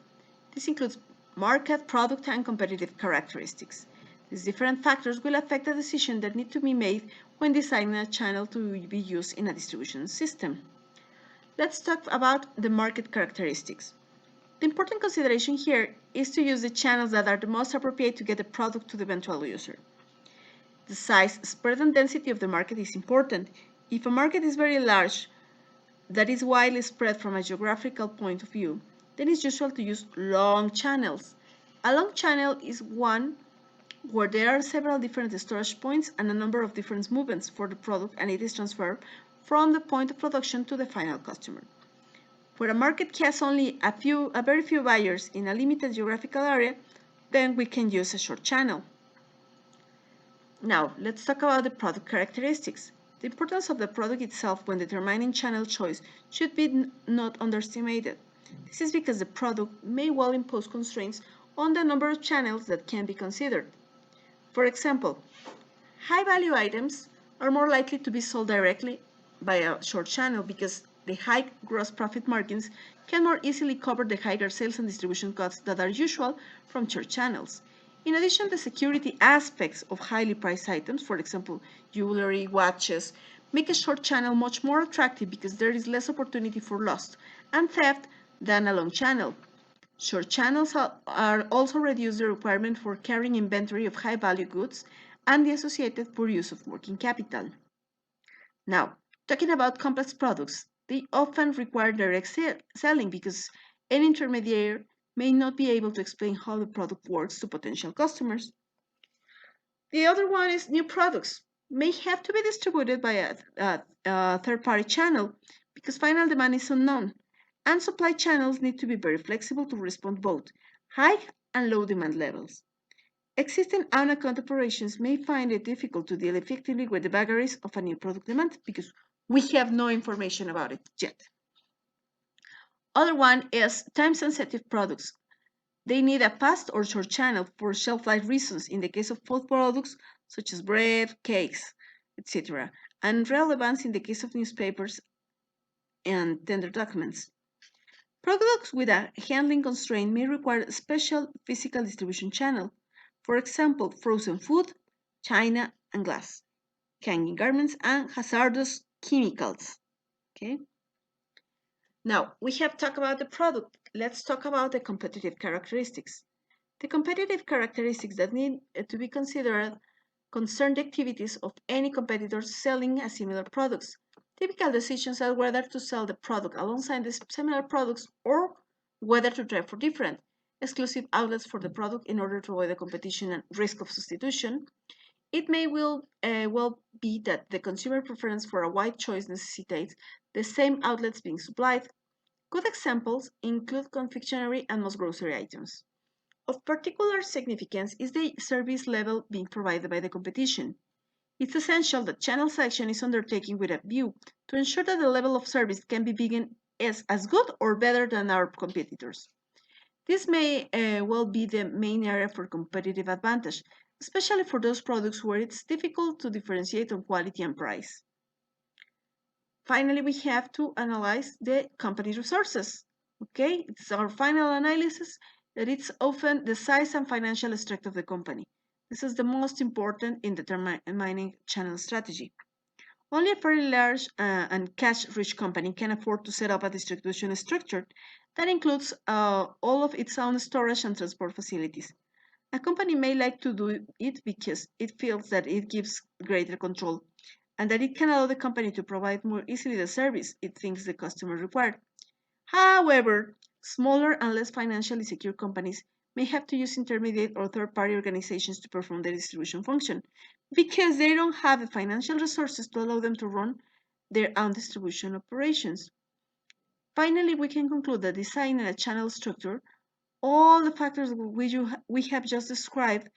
This includes market, product, and competitive characteristics. These different factors will affect the decision that need to be made when designing a channel to be used in a distribution system. Let's talk about the market characteristics. The important consideration here is to use the channels that are the most appropriate to get the product to the eventual user. The size, spread, and density of the market is important. If a market is very large, that is widely spread from a geographical point of view, then it's usual to use long channels. A long channel is one where there are several different storage points and a number of different movements for the product, and it is transferred from the point of production to the final customer. Where a market has only a very few buyers in a limited geographical area, then we can use a short channel. Now, let's talk about the product characteristics. The importance of the product itself when determining channel choice should be not underestimated. This is because the product may well impose constraints on the number of channels that can be considered. For example, high-value items are more likely to be sold directly by a short channel because the high gross profit margins can more easily cover the higher sales and distribution costs that are usual from short channels. In addition, the security aspects of highly priced items, for example, jewelry, watches, make a short channel much more attractive because there is less opportunity for loss and theft than a long channel. Short channels are also reduce the requirement for carrying inventory of high-value goods and the associated poor use of working capital. Now, talking about complex products, they often require direct selling because an intermediary may not be able to explain how the product works to potential customers. The other one is new products may have to be distributed by a third-party channel because final demand is unknown, and supply channels need to be very flexible to respond both high and low demand levels. Existing unaccount operations may find it difficult to deal effectively with the vagaries of a new product demand because we have no information about it yet. Other one is time-sensitive products. They need a fast or short channel for shelf life reasons in the case of food products such as bread, cakes, etc., and relevance in the case of newspapers and tender documents. Products with a handling constraint may require a special physical distribution channel. For example, frozen food, china, and glass, hanging garments, and hazardous chemicals. Okay. Now we have talked about the product. Let's talk about the competitive characteristics. The competitive characteristics that need to be considered concern the activities of any competitors selling a similar products. Typical decisions are whether to sell the product alongside the similar products or whether to try for different exclusive outlets for the product in order to avoid the competition and risk of substitution. It may well be that the consumer preference for a wide choice necessitates the same outlets being supplied. Good examples include confectionery and most grocery items. Of particular significance is the service level being provided by the competition. It's essential that channel selection is undertaken with a view to ensure that the level of service can be begin as good or better than our competitors. This may well be the main area for competitive advantage, especially for those products where it's difficult to differentiate on quality and price. Finally, we have to analyze the company's resources. Okay, it's our final analysis that it's often the size and financial strength of the company. This is the most important in determining channel strategy. Only a very large and cash-rich company can afford to set up a distribution structure that includes all of its own storage and transport facilities. A company may like to do it because it feels that it gives greater control and that it can allow the company to provide more easily the service it thinks the customer requires. However, smaller and less financially secure companies may have to use intermediate or third-party organizations to perform the distribution function because they don't have the financial resources to allow them to run their own distribution operations. Finally, we can conclude that designing a channel structure, all the factors we have just described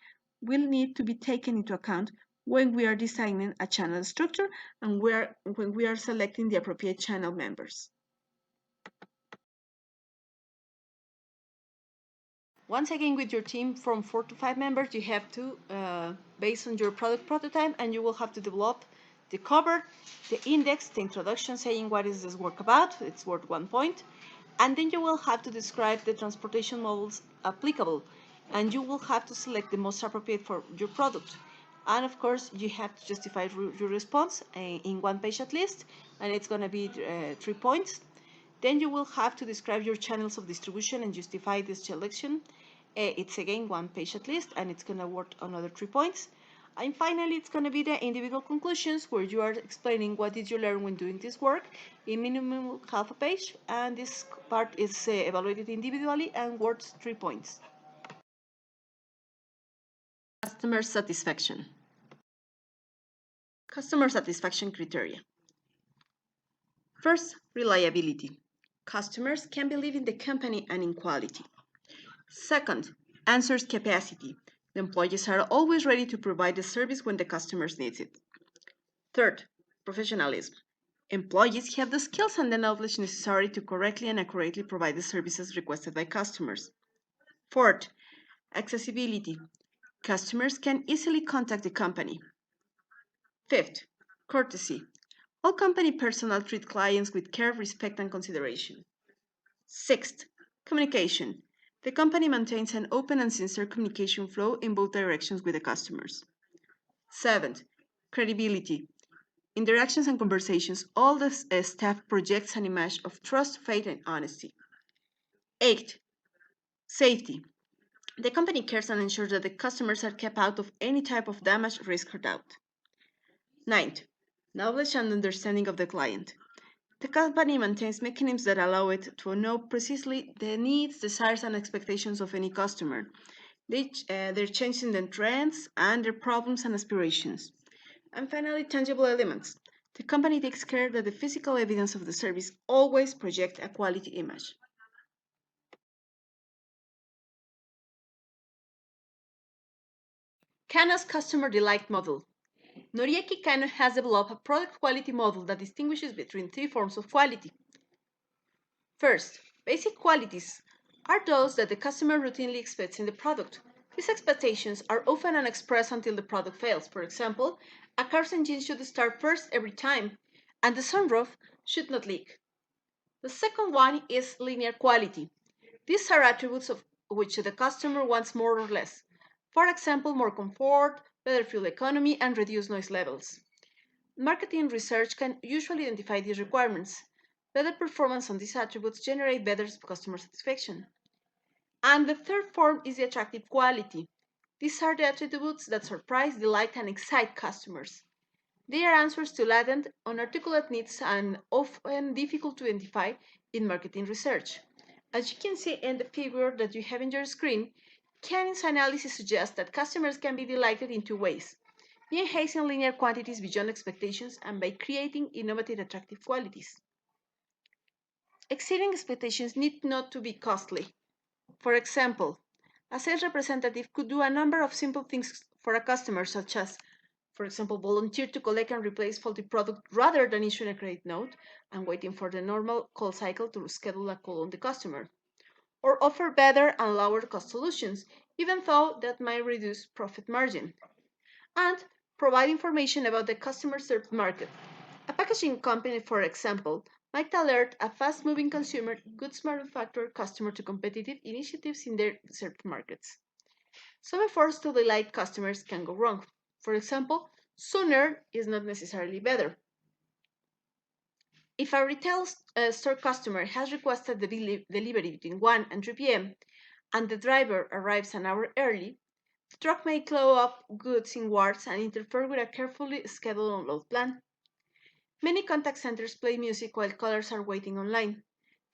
will need to be taken into account when we are designing a channel structure and when we are selecting the appropriate channel members. Once again, with your team from 4 to 5 members, you have to, based on your product prototype, and you will have to develop the cover, the index, the introduction saying what is this work about, it's worth 1 point, and then you will have to describe the transportation models applicable, and you will have to select the most appropriate for your product. And of course, you have to justify your response in 1 page at least, and it's going to be 3 points. Then you will have to describe your channels of distribution and justify this selection. It's again 1 page at least, and it's going to worth another 3 points. And finally, it's going to be the individual conclusions where you are explaining what did you learn when doing this work in minimum half a page. And this part is evaluated individually and worth 3 points. Customer satisfaction. Customer satisfaction criteria. First, reliability. Customers can believe in the company and in quality. Second, answers capacity. The employees are always ready to provide the service when the customers need it. Third, professionalism. Employees have the skills and the knowledge necessary to correctly and accurately provide the services requested by customers. Fourth, accessibility. Customers can easily contact the company. Fifth, courtesy. All company personnel treat clients with care, respect, and consideration. Sixth, communication. The company maintains an open and sincere communication flow in both directions with the customers. Seventh, credibility. Interactions and conversations, all the staff projects an image of trust, faith, and honesty. Eighth, safety. The company cares and ensures that the customers are kept out of any type of damage, risk, or doubt. Ninth, knowledge and understanding of the client. The company maintains mechanisms that allow it to know precisely the needs, desires, and expectations of any customer, their changing the trends, and their problems and aspirations. And finally, tangible elements. The company takes care that the physical evidence of the service always project a quality image. Kano's customer delight model. Noriaki Kano has developed a product quality model that distinguishes between three forms of quality. First, basic qualities are those that the customer routinely expects in the product. These expectations are often unexpressed until the product fails. For example, a car's engine should start first every time, and the sunroof should not leak. The second one is linear quality. These are attributes of which the customer wants more or less. For example, more comfort, better fuel economy, and reduced noise levels. Marketing research can usually identify these requirements. Better performance on these attributes generate better customer satisfaction. And the third form is the attractive quality. These are the attributes that surprise, delight, and excite customers. They are answers to latent, unarticulate needs and often difficult to identify in marketing research. As you can see in the figure that you have in your screen, Canning's analysis suggests that customers can be delighted in two ways: by enhancing linear quantities beyond expectations and by creating innovative attractive qualities. Exceeding expectations need not to be costly. For example, a sales representative could do a number of simple things for a customer, such as, for example, volunteer to collect and replace faulty product rather than issuing a credit note and waiting for the normal call cycle to schedule a call on the customer, or offer better and lower cost solutions, even though that might reduce profit margin, and provide information about the customer served market. A packaging company, for example, might alert a fast-moving consumer goods manufacturer customer to competitive initiatives in their served markets. Some efforts to delight customers can go wrong. For example, sooner is not necessarily better. If a retail store customer has requested the delivery between 1 and 3 p.m. and the driver arrives an hour early, the truck may clog up goods in wards and interfere with a carefully scheduled unload plan. Many contact centers play music while callers are waiting online.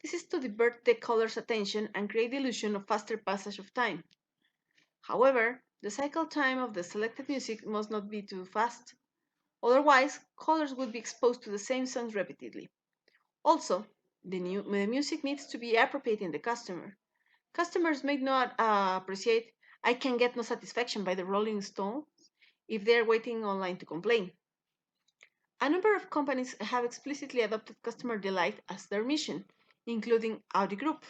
This is to divert the caller's attention and create the illusion of faster passage of time. However, the cycle time of the selected music must not be too fast. Otherwise, callers would be exposed to the same songs repeatedly. Also, the music needs to be appropriate in the customer. Customers may not appreciate "I can get no satisfaction" by the Rolling Stones if they are waiting online to complain. A number of companies have explicitly adopted customer delight as their mission, including Audi Group,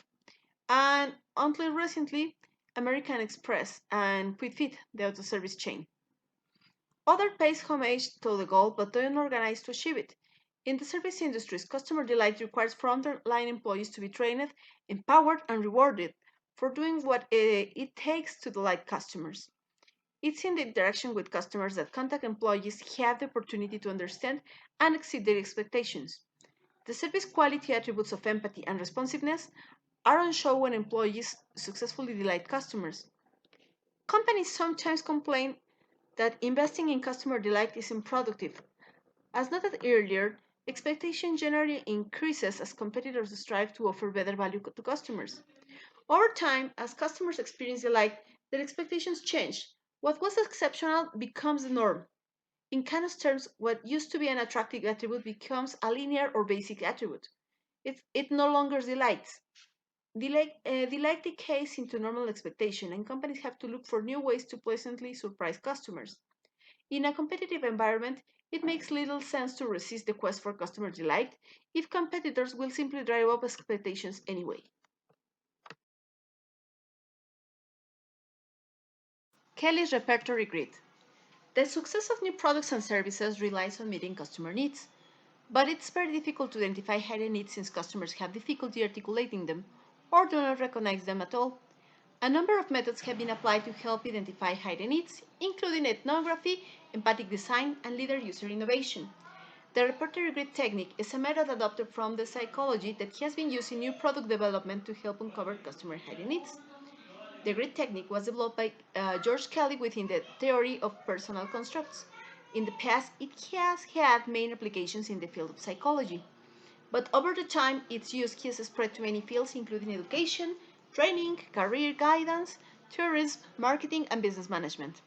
and until recently, American Express and Quick Fit, the auto service chain. Other pays homage to the goal but don't organize to achieve it. In the service industries, customer delight requires frontline employees to be trained, empowered, and rewarded for doing what it takes to delight customers. It's in the interaction with customers that contact employees have the opportunity to understand and exceed their expectations. The service quality attributes of empathy and responsiveness are on show when employees successfully delight customers. Companies sometimes complain that investing in customer delight is unproductive. As noted earlier, expectation generally increases as competitors strive to offer better value to customers. Over time, as customers experience delight, their expectations change. What was exceptional becomes the norm. In Canos terms, what used to be an attractive attribute becomes a linear or basic attribute. It no longer delights. Delight decays into normal expectation, and companies have to look for new ways to pleasantly surprise customers. In a competitive environment, it makes little sense to resist the quest for customer delight if competitors will simply drive up expectations anyway. Kelly's repertory grid. The success of new products and services relies on meeting customer needs, but it's very difficult to identify hidden needs since customers have difficulty articulating them or do not recognize them at all. A number of methods have been applied to help identify hidden needs, including ethnography, empathic design, and leader user innovation. The repertory grid technique is a method adopted from the psychology that has been used in new product development to help uncover customer hidden needs. The grid technique was developed by George Kelly within the theory of personal constructs. In the past, it has had main applications in the field of psychology, but over the time, its use has spread to many fields, including education, training, career guidance, tourism, marketing, and business management.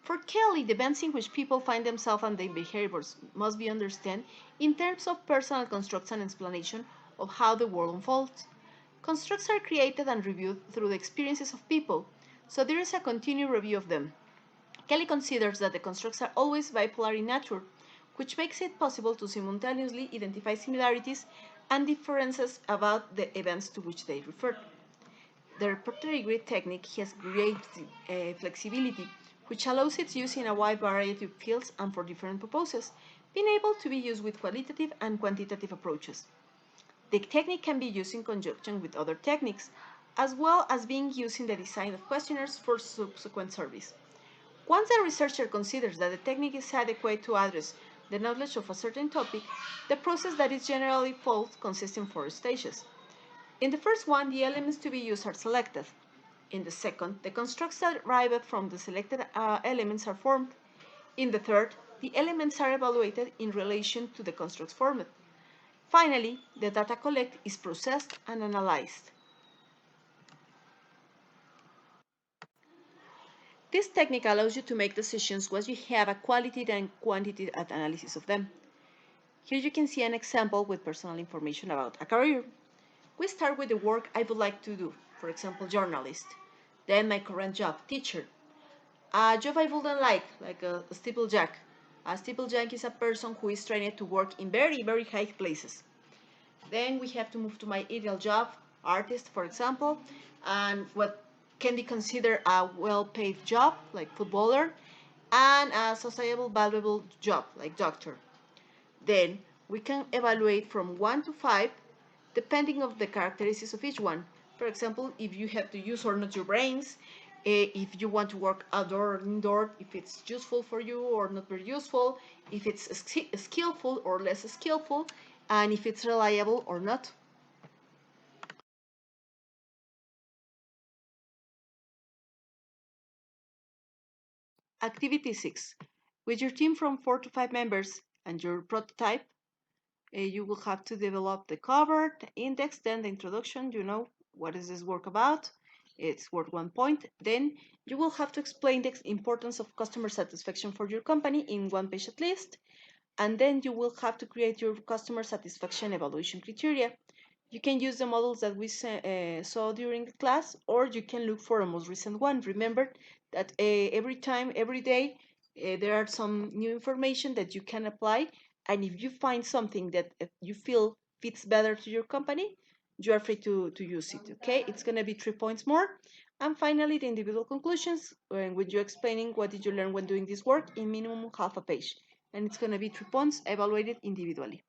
For Kelly, the events in which people find themselves and their behaviors must be understood in terms of personal constructs and explanation of how the world unfolds. Constructs are created and reviewed through the experiences of people, so there is a continued review of them. Kelly considers that the constructs are always bipolar in nature, which makes it possible to simultaneously identify similarities and differences about the events to which they refer. The repertory grid technique has great flexibility, which allows its use in a wide variety of fields and for different purposes, being able to be used with qualitative and quantitative approaches. The technique can be used in conjunction with other techniques, as well as being used in the design of questionnaires for subsequent surveys. Once the researcher considers that the technique is adequate to address the knowledge of a certain topic, the process that is generally followed consists in four stages. In the first one, the elements to be used are selected. In the second, the constructs derived from the selected elements are formed. In the third, the elements are evaluated in relation to the constructs formed. Finally, the data collected is processed and analyzed. This technique allows you to make decisions once you have a qualitative and quantitative analysis of them. Here you can see an example with personal information about a career. We start with the work I would like to do, for example, journalist. Then my current job, teacher. A job I wouldn't like a steeplejack. A steeplejack is a person who is trained to work in very, very high places. Then we have to move to my ideal job, artist, for example, and what can be considered a well-paid job, like footballer, and a sociable, valuable job, like doctor. Then we can evaluate from 1 to 5 depending on the characteristics of each one. For example, if you have to use or not your brains, if you want to work outdoor or indoor, if it's useful for you or not very useful, if it's skillful or less skillful, and if it's reliable or not. Activity 6. With your team from 4 to 5 members and your prototype, you will have to develop the cover, the index, then the introduction. You know, what is this work about? It's worth 1 point. Then you will have to explain the importance of customer satisfaction for your company in 1 page at least. And then you will have to create your customer satisfaction evaluation criteria. You can use the models that we saw during the class, or you can look for a most recent one. Remember that every time, every day, there are some new information that you can apply. And if you find something that you feel fits better to your company, you are free to use it. Okay, it's going to be 3 points more. And finally, the individual conclusions, with you explaining what did you learn when doing this work in minimum half a page. And it's going to be 3 points evaluated individually.